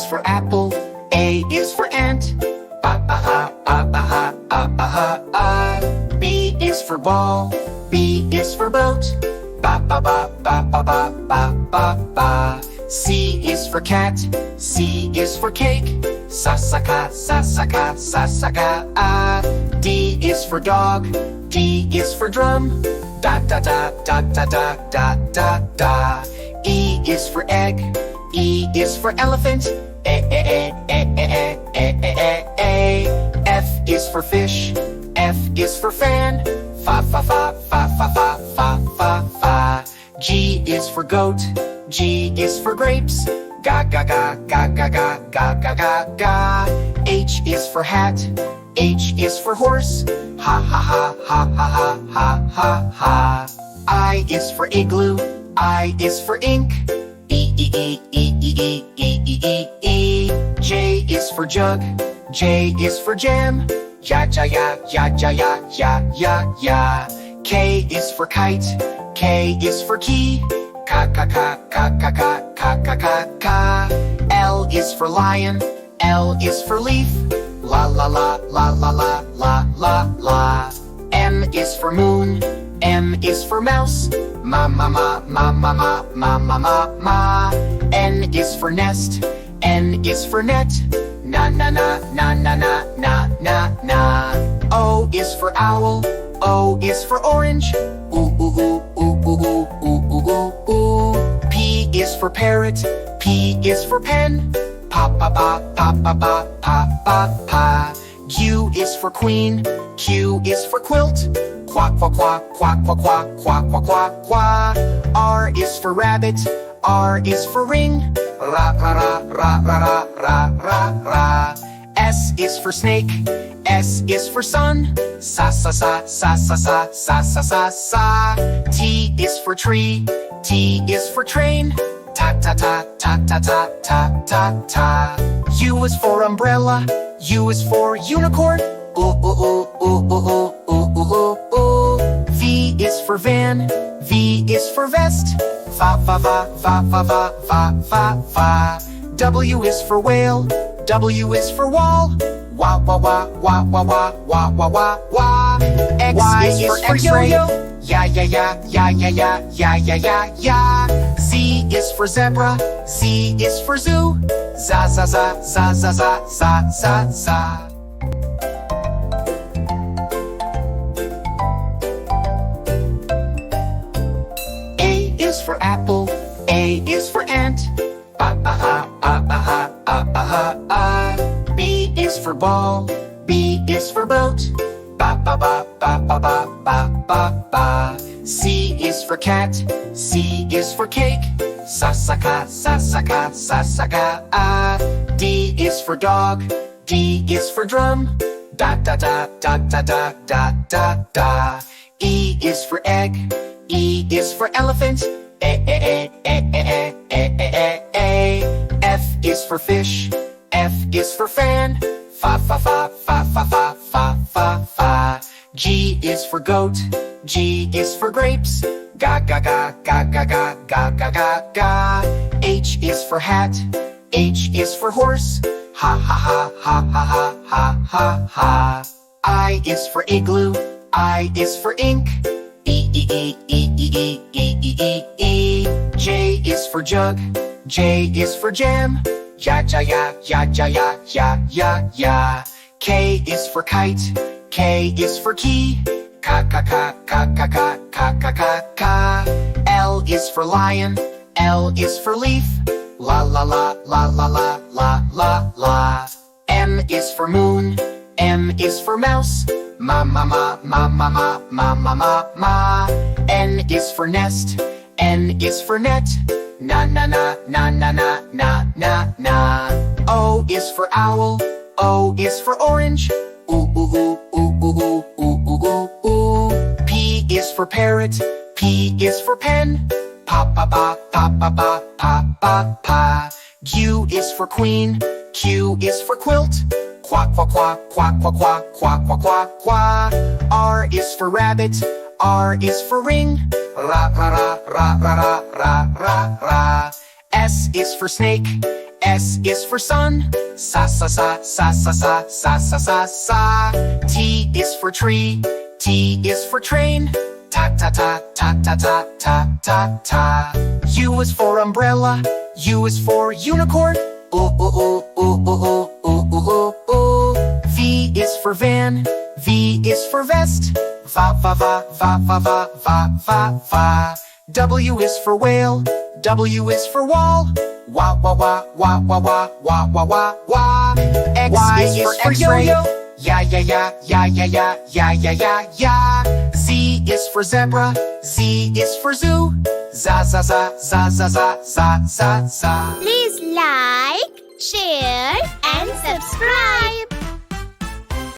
for apple, A is for ant. Ba ba ha, ba ba ha, ba ba ha, ah. B is for ball, B is for boat. Ba ba ba ba ba ba ba ba ba. C is for cat, C is for cake. Sasaka, sasaka, sasaka, ah. D is for dog, D is for drum. Da da da da da da da da da. E is for egg, E is for elephant. F is for fish, F is for fan. Fa fa fa fa fa fa fa fa fa. G is for goat, G is for grapes. Ga ga ga ga ga ga ga ga ga ga. H is for hat, H is for horse. Ha ha ha ha ha ha ha ha ha. I is for igloo, I is for ink. E e e e e e e e e e. J is for jug, J is for jam. Ya ya ya ya ya ya ya ya ya. K is for kite, K is for key. Ka ka ka ka ka ka ka ka ka ka. L is for lion, L is for leaf. La la la la la la la la la. M is for moon, M is for mouse. Ma ma ma ma ma ma ma ma ma ma. N is for nest, N is for net. Na na na na na na na na na. O is for owl, O is for orange. Ooh ooh ooh ooh ooh ooh ooh ooh ooh ooh. P is for parrot, P is for pen. Pa pa pa pa pa pa pa pa pa. Q is for queen, Q is for quilt. Quack quack quack quack quack quack quack quack quack quack. R is for rabbit, R is for ring. Ra ra ra ra ra ra ra ra. S is for snake, S is for sun. Sa sa sa sa sa sa sa sa sa sa. T is for tree, T is for train. Ta ta ta ta ta ta ta ta ta. U is for umbrella, U is for unicorn. Ooh ooh ooh ooh ooh ooh ooh ooh ooh. V is for van, V is for vest. Fa fa fa fa fa fa fa fa fa. W is for whale, W is for wall. Wah wah wah wah wah wah wah wah wah wah. X y is for yo-yo. Ya ya ya ya ya ya ya ya ya ya. Z is for zebra, Z is for zoo. Za za za za za za za za za. A is for apple, A is for ant. Ba ba ha, ba ba ha, ba ba ha, ah. B is for ball, B is for boat. Ba ba ba ba ba ba ba ba ba. C is for cat, C is for cake. Sasaka, sasaka, sasaka, ah. D is for dog, D is for drum. Da da da da da da da da da. E is for egg, E is for elephant. F is for fish, F is for fan. Fa fa fa fa fa fa fa fa fa. G is for goat, G is for grapes. Ga ga ga ga ga ga ga ga ga ga. H is for hat, H is for horse. Ha ha ha ha ha ha ha ha ha. I is for igloo, I is for ink. E e e e e e e e e e. J is for jug, J is for jam. Ya ya ya ya ya ya ya ya ya. K is for kite, K is for key. Ka ka ka ka ka ka ka ka ka ka. L is for lion, L is for leaf. La la la la la la la la la. M is for moon, M is for mouse. Ma ma ma ma ma ma ma ma ma ma. N is for nest, N is for net. Na na na na na na na na na. O is for owl, O is for orange. Ooh ooh ooh ooh ooh ooh ooh ooh ooh. P is for parrot, P is for pen. Pa pa pa pa pa pa pa pa pa. Q is for queen, Q is for quilt. Quack quack quack quack quack quack quack quack quack quack. R is for rabbit, R is for ring. Ra ra ra ra ra ra ra ra ra. S is for snake, S is for sun. Sa sa sa sa sa sa sa sa sa sa. T is for tree. T is for train. Ta ta ta ta ta ta ta ta ta. U is for umbrella. U is for unicorn. O o o o o o o o o. V is for van. V is for vest. Va va va va va va va va va. W is for whale. W is for wall. Wah wah wah wah wah wah wah wah wah wah. X Y is for yo-yo. Ya ya ya ya ya ya ya ya ya ya. Z is for zebra. Z is for zoo. Za za za za za za za za za. Please like, share and subscribe.